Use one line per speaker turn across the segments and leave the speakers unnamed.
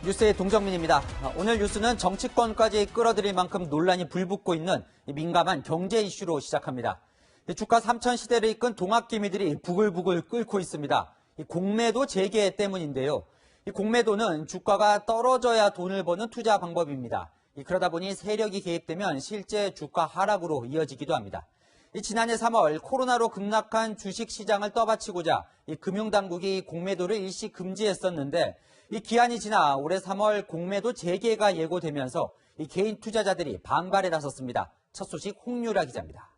뉴스의 동정민입니다. 오늘 뉴스는 정치권까지 끌어들일 만큼 논란이 불붙고 있는 민감한 경제 이슈로 시작합니다. 주가 3천 시대를 이끈 동학개미들이 부글부글 끓고 있습니다. 공매도 재개 때문인데요. 공매도는 주가가 떨어져야 돈을 버는 투자 방법입니다. 그러다 보니 세력이 개입되면 실제 주가 하락으로 이어지기도 합니다. 지난해 3월 코로나로 급락한 주식시장을 떠받치고자 금융당국이 공매도를 일시 금지했었는데 기한이 지나 올해 3월 공매도 재개가 예고되면서 개인 투자자들이 반발에 나섰습니다. 첫 소식 홍유라 기자입니다.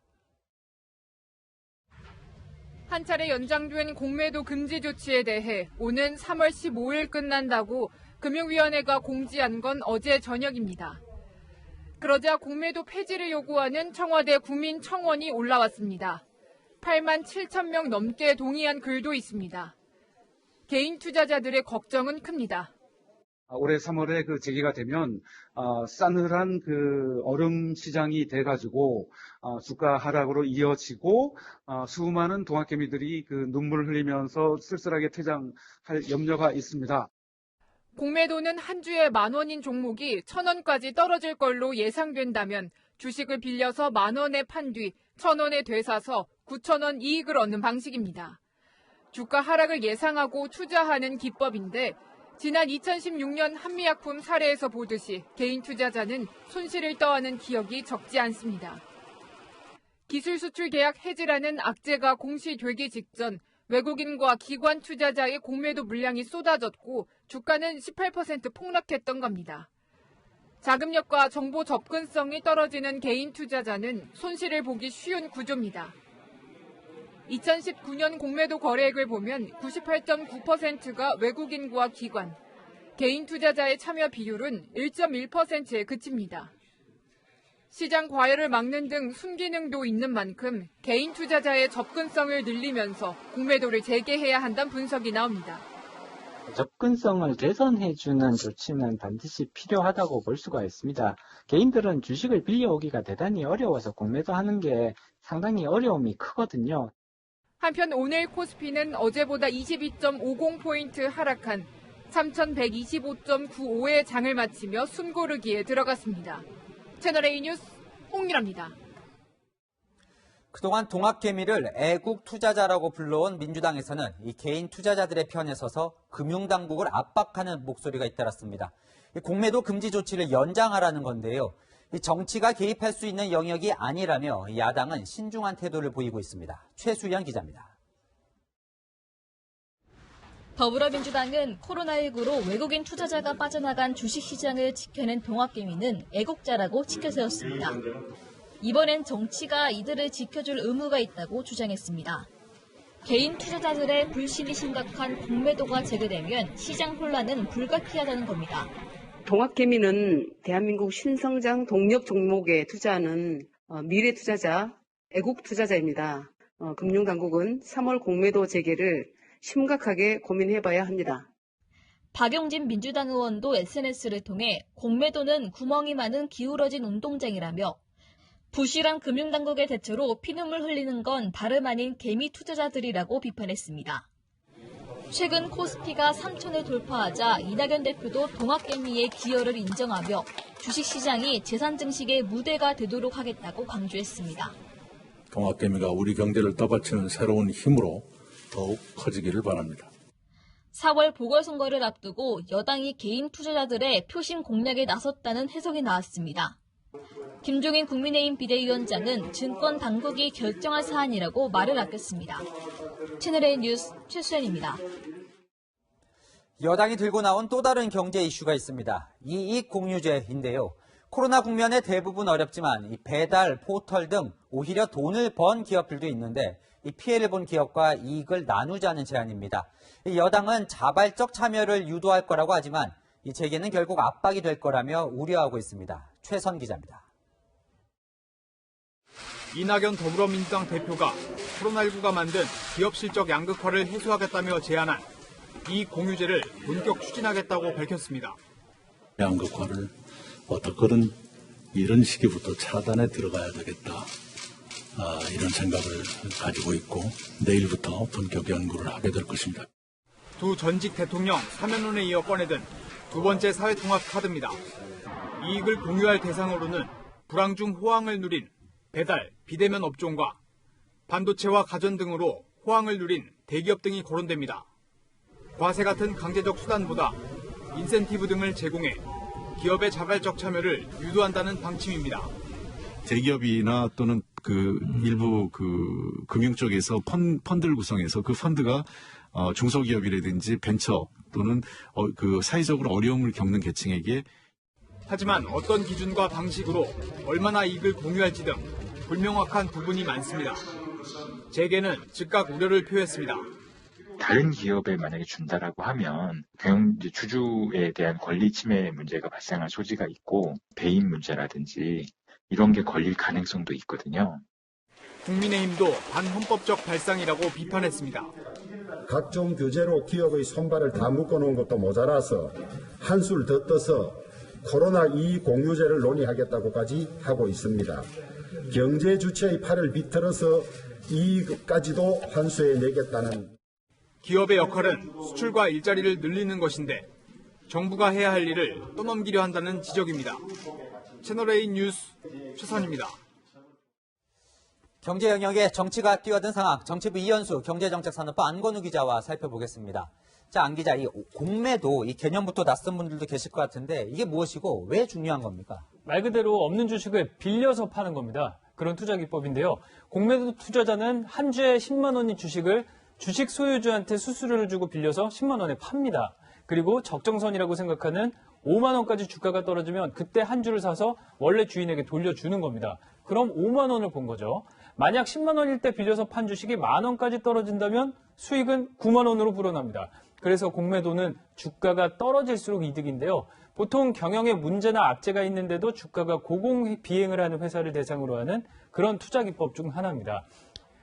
한 차례 연장된 공매도 금지 조치에 대해 오는 3월 15일 끝난다고 금융위원회가 공지한 건 어제 저녁입니다. 그러자 공매도 폐지를 요구하는 청와대 국민청원이 올라왔습니다. 8만 7천 명 넘게 동의한 글도 있습니다. 개인 투자자들의 걱정은 큽니다.
올해 3월에 재개가 되면 싸늘한 얼음 시장이 돼가지고 주가 하락으로 이어지고 수많은 동학개미들이 눈물을 흘리면서 쓸쓸하게 퇴장할 염려가 있습니다.
공매도는 한 주에 10,000원인 종목이 1,000원까지 떨어질 걸로 예상된다면 주식을 빌려서 10,000원에 판 뒤 1,000원에 되사서 9,000원 이익을 얻는 방식입니다. 주가 하락을 예상하고 투자하는 기법인데 지난 2016년 한미약품 사례에서 보듯이 개인 투자자는 손실을 떠안은 기억이 적지 않습니다. 기술 수출 계약 해지라는 악재가 공시되기 직전 외국인과 기관 투자자의 공매도 물량이 쏟아졌고 주가는 18% 폭락했던 겁니다. 자금력과 정보 접근성이 떨어지는 개인 투자자는 손실을 보기 쉬운 구조입니다. 2019년 공매도 거래액을 보면 98.9%가 외국인과 기관, 개인 투자자의 참여 비율은 1.1%에 그칩니다. 시장 과열을 막는 등 순기능도 있는 만큼 개인 투자자의 접근성을 늘리면서 공매도를 재개해야 한다는 분석이 나옵니다.
접근성을 개선해주는 조치는 반드시 필요하다고 볼 수가 있습니다. 개인들은 주식을 빌려오기가 대단히 어려워서 공매도하는 게 상당히 어려움이 크거든요.
한편 오늘 코스피는 어제보다 22.50포인트 하락한 3,125.95의 장을 마치며 숨고르기에 들어갔습니다. 채널A 뉴스 홍유라입니다.
그동안 동학개미를 애국 투자자라고 불러온 민주당에서는 이 개인 투자자들의 편에 서서 금융당국을 압박하는 목소리가 잇따랐습니다. 공매도 금지 조치를 연장하라는 건데요. 정치가 개입할 수 있는 영역이 아니라며 야당은 신중한 태도를 보이고 있습니다. 최수연 기자입니다.
더불어민주당은 코로나19로 외국인 투자자가 빠져나간 주식시장을 지켜낸 동학개미는 애국자라고 치켜세웠습니다. 이번엔 정치가 이들을 지켜줄 의무가 있다고 주장했습니다. 개인 투자자들의 불신이 심각한 공매도가 재개되면 시장 혼란은 불가피하다는 겁니다.
동학개미는 대한민국 신성장 동력 종목에 투자하는 미래 투자자, 애국 투자자입니다. 금융당국은 3월 공매도 재개를 심각하게 고민해봐야 합니다.
박용진 민주당 의원도 SNS를 통해 공매도는 구멍이 많은 기울어진 운동장이라며 부실한 금융당국의 대처로 피눈물 흘리는 건 다름 아닌 개미 투자자들이라고 비판했습니다. 최근 코스피가 3,000을 돌파하자 이낙연 대표도 동학개미의 기여를 인정하며 주식시장이 재산 증식의 무대가 되도록 하겠다고 강조했습니다.
동학개미가 우리 경제를 떠받치는 새로운 힘으로 더욱 커지기를 바랍니다.
4월 보궐선거를 앞두고 여당이 개인 투자자들의 표심 공략에 나섰다는 해석이 나왔습니다. 김종인 국민의힘 비대위원장은 증권 당국이 결정할 사안이라고 말을 아꼈습니다. 채널A 뉴스 최수연입니다.
여당이 들고 나온 또 다른 경제 이슈가 있습니다. 이익공유제인데요. 코로나 국면에 대부분 어렵지만 배달, 포털 등 오히려 돈을 번 기업들도 있는데 피해를 본 기업과 이익을 나누자는 제안입니다. 여당은 자발적 참여를 유도할 거라고 하지만 이 재개는 결국 압박이 될 거라며 우려하고 있습니다. 최선 기자입니다.
이낙연 더불어민주당 대표가 코로나19가 만든 기업 실적 양극화를 해소하겠다며 제안한 이익공유제를 본격 추진하겠다고 밝혔습니다.
양극화를 어떻게든 이런 시기부터 차단에 들어가야 되겠다. 이런 생각을 가지고 있고 내일부터 본격 연구를 하게 될 것입니다.
두 전직 대통령 사면론에 이어 꺼내든 두 번째 사회통합 카드입니다. 이익을 공유할 대상으로는 불황 중 호황을 누린 배달, 비대면 업종과 반도체와 가전 등으로 호황을 누린 대기업 등이 거론됩니다. 과세 같은 강제적 수단보다 인센티브 등을 제공해 기업의 자발적 참여를 유도한다는 방침입니다.
대기업이나 또는 일부 금융 쪽에서 펀드를 구성해서 그 펀드가 중소기업이라든지 벤처 또는 사회적으로 어려움을 겪는 계층에게.
하지만 어떤 기준과 방식으로 얼마나 이익을 공유할지 등 불명확한 부분이 많습니다. 재계는 즉각 우려를 표했습니다.
다른 기업에 만약에 준다라고 하면 경영지 주주에 대한 권리 침해 문제가 발생할 소지가 있고 배임 문제라든지 이런 게 걸릴 가능성도 있거든요.
국민의힘도 반헌법적 발상이라고 비판했습니다.
각종 규제로 기업의 손발을 다 묶어놓은 것도 모자라서 한술 더 떠서 코로나 이익 공유제를 논의하겠다고까지 하고 있습니다. 경제 주체의 팔을 비틀어서 이익까지도 환수해 내겠다는.
기업의 역할은 수출과 일자리를 늘리는 것인데 정부가 해야 할 일을 떠넘기려 한다는 지적입니다. 채널A 뉴스 최선입니다.
경제 영역에 정치가 뛰어든 상황, 정치부 이현수 경제정책산업부 안건우 기자와 살펴보겠습니다. 자, 안 기자, 이 공매도 이 개념부터 낯선 분들도 계실 것 같은데 이게 무엇이고 왜 중요한 겁니까?
말 그대로 없는 주식을 빌려서 파는 겁니다. 그런 투자 기법인데요. 공매도 투자자는 한 주에 10만 원인 주식을 주식 소유주한테 수수료를 주고 빌려서 10만 원에 팝니다. 그리고 적정선이라고 생각하는 5만 원까지 주가가 떨어지면 그때 한 주를 사서 원래 주인에게 돌려주는 겁니다. 그럼 5만 원을 본 거죠. 만약 10만 원일 때 빌려서 판 주식이 만 원까지 떨어진다면 수익은 9만 원으로 불어납니다. 그래서 공매도는 주가가 떨어질수록 이득인데요. 보통 경영에 문제나 악재가 있는데도 주가가 고공비행을 하는 회사를 대상으로 하는 그런 투자 기법 중 하나입니다.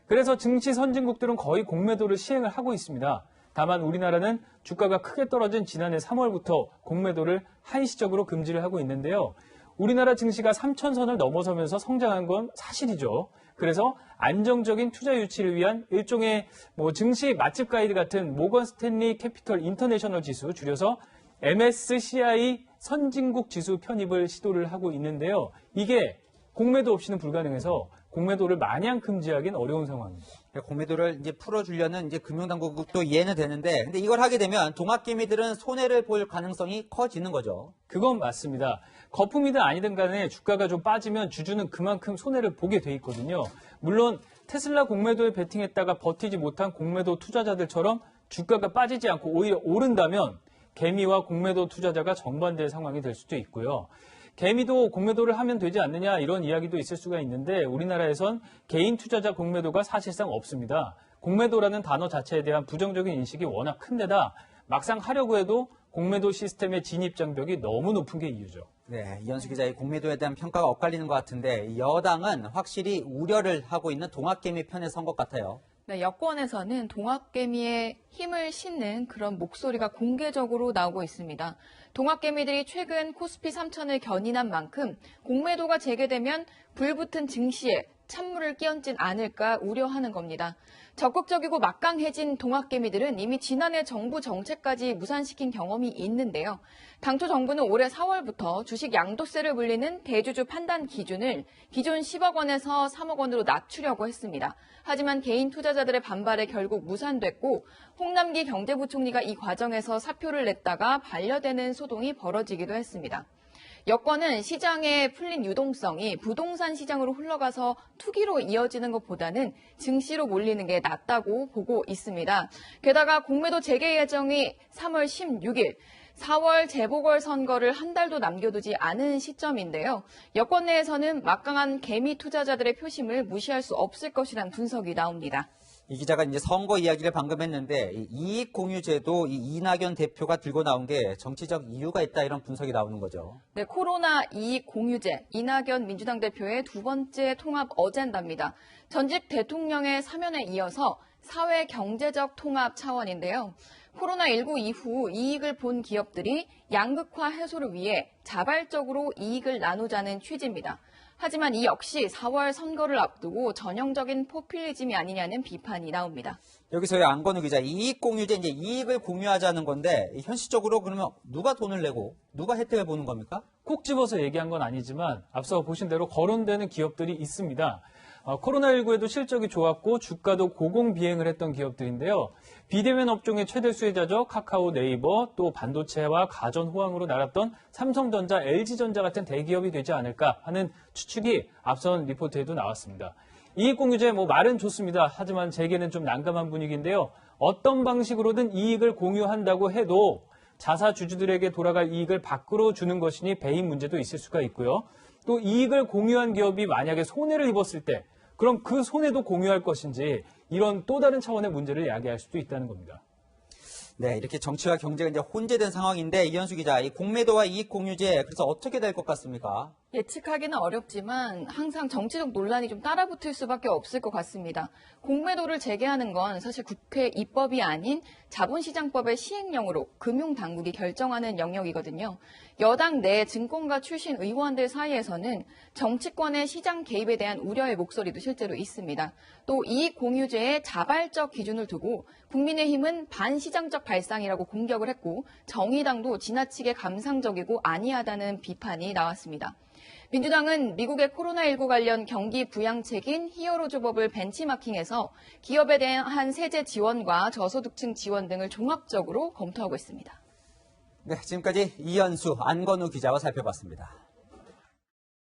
그래서 증시 선진국들은 거의 공매도를 시행을 하고 있습니다. 다만 우리나라는 주가가 크게 떨어진 지난해 3월부터 공매도를 한시적으로 금지를 하고 있는데요. 우리나라 증시가 3,000선을 넘어서면서 성장한 건 사실이죠. 그래서 안정적인 투자 유치를 위한 일종의 증시 맛집 가이드 같은 모건 스탠리 캐피털 인터내셔널 지수, 줄여서 MSCI 선진국 지수 편입을 시도를 하고 있는데요. 이게 공매도 없이는 불가능해서 공매도를 마냥 금지하기는 어려운 상황입니다.
공매도를 이제 풀어주려는 이제 금융당국도 이해는 되는데, 근데 이걸 하게 되면 동학개미들은 손해를 볼 가능성이 커지는 거죠.
그건 맞습니다. 거품이든 아니든 간에 주가가 좀 빠지면 주주는 그만큼 손해를 보게 돼 있거든요. 물론 테슬라 공매도에 베팅했다가 버티지 못한 공매도 투자자들처럼 주가가 빠지지 않고 오히려 오른다면 개미와 공매도 투자자가 정반대의 상황이 될 수도 있고요. 개미도 공매도를 하면 되지 않느냐 이런 이야기도 있을 수가 있는데 우리나라에선 개인 투자자 공매도가 사실상 없습니다. 공매도라는 단어 자체에 대한 부정적인 인식이 워낙 큰데다 막상 하려고 해도 공매도 시스템의 진입 장벽이 너무 높은 게 이유죠.
네, 이현수 기자의 공매도에 대한 평가가 엇갈리는 것 같은데 여당은 확실히 우려를 하고 있는 동학개미 편에 선 것 같아요.
네, 여권에서는 동학개미의 힘을 싣는 그런 목소리가 공개적으로 나오고 있습니다. 동학개미들이 최근 코스피 3000을 견인한 만큼 공매도가 재개되면 불붙은 증시에 찬물을 끼얹진 않을까 우려하는 겁니다. 적극적이고 막강해진 동학개미들은 이미 지난해 정부 정책까지 무산시킨 경험이 있는데요. 당초 정부는 올해 4월부터 주식 양도세를 물리는 대주주 판단 기준을 기존 10억 원에서 3억 원으로 낮추려고 했습니다. 하지만 개인 투자자들의 반발에 결국 무산됐고 홍남기 경제부총리가 이 과정에서 사표를 냈다가 반려되는 소동이 벌어지기도 했습니다. 여권은 시장에 풀린 유동성이 부동산 시장으로 흘러가서 투기로 이어지는 것보다는 증시로 몰리는 게 낫다고 보고 있습니다. 게다가 공매도 재개 예정이 3월 16일, 4월 재보궐선거를 한 달도 남겨두지 않은 시점인데요. 여권 내에서는 막강한 개미 투자자들의 표심을 무시할 수 없을 것이란 분석이 나옵니다.
이 기자가 이제 선거 이야기를 방금 했는데 이익공유제도 이낙연 대표가 들고 나온 게 정치적 이유가 있다 이런 분석이 나오는 거죠.
네, 코로나 이익공유제, 이낙연 민주당 대표의 두 번째 통합 어젠다입니다. 전직 대통령의 사면에 이어서 사회 경제적 통합 차원인데요. 코로나19 이후 이익을 본 기업들이 양극화 해소를 위해 자발적으로 이익을 나누자는 취지입니다. 하지만 이 역시 4월 선거를 앞두고 전형적인 포퓰리즘이 아니냐는 비판이 나옵니다.
여기서의 안건우 기자, 이익공유제, 이제 이익을 공유하자는 건데 현실적으로 그러면 누가 돈을 내고 누가 혜택을 보는 겁니까?
콕 집어서 얘기한 건 아니지만 앞서 보신 대로 거론되는 기업들이 있습니다. 코로나19에도 실적이 좋았고 주가도 고공비행을 했던 기업들인데요. 비대면 업종의 최대 수혜자죠. 카카오, 네이버, 또 반도체와 가전 호황으로 날았던 삼성전자, LG전자 같은 대기업이 되지 않을까 하는 추측이 앞선 리포트에도 나왔습니다. 이익공유제 말은 좋습니다. 하지만 제게는 좀 난감한 분위기인데요. 어떤 방식으로든 이익을 공유한다고 해도 자사 주주들에게 돌아갈 이익을 밖으로 주는 것이니 배임 문제도 있을 수가 있고요. 또 이익을 공유한 기업이 만약에 손해를 입었을 때 그럼 그 손해도 공유할 것인지 이런 또 다른 차원의 문제를 야기할 수도 있다는 겁니다.
네, 이렇게 정치와 경제가 이제 혼재된 상황인데 이현수 기자, 이 공매도와 이익공유제 그래서 어떻게 될 것 같습니까?
예측하기는 어렵지만 항상 정치적 논란이 좀 따라붙을 수밖에 없을 것 같습니다. 공매도를 재개하는 건 사실 국회 입법이 아닌 자본시장법의 시행령으로 금융당국이 결정하는 영역이거든요. 여당 내 증권가 출신 의원들 사이에서는 정치권의 시장 개입에 대한 우려의 목소리도 실제로 있습니다. 또 이익공유제의 자발적 기준을 두고 국민의힘은 반시장적 발상이라고 공격을 했고 정의당도 지나치게 감상적이고 안이하다는 비판이 나왔습니다. 민주당은 미국의 코로나19 관련 경기 부양책인 히어로즈법을 벤치마킹해서 기업에 대한 세제 지원과 저소득층 지원 등을 종합적으로 검토하고 있습니다.
네, 지금까지 이현수, 안건우 기자와 살펴봤습니다.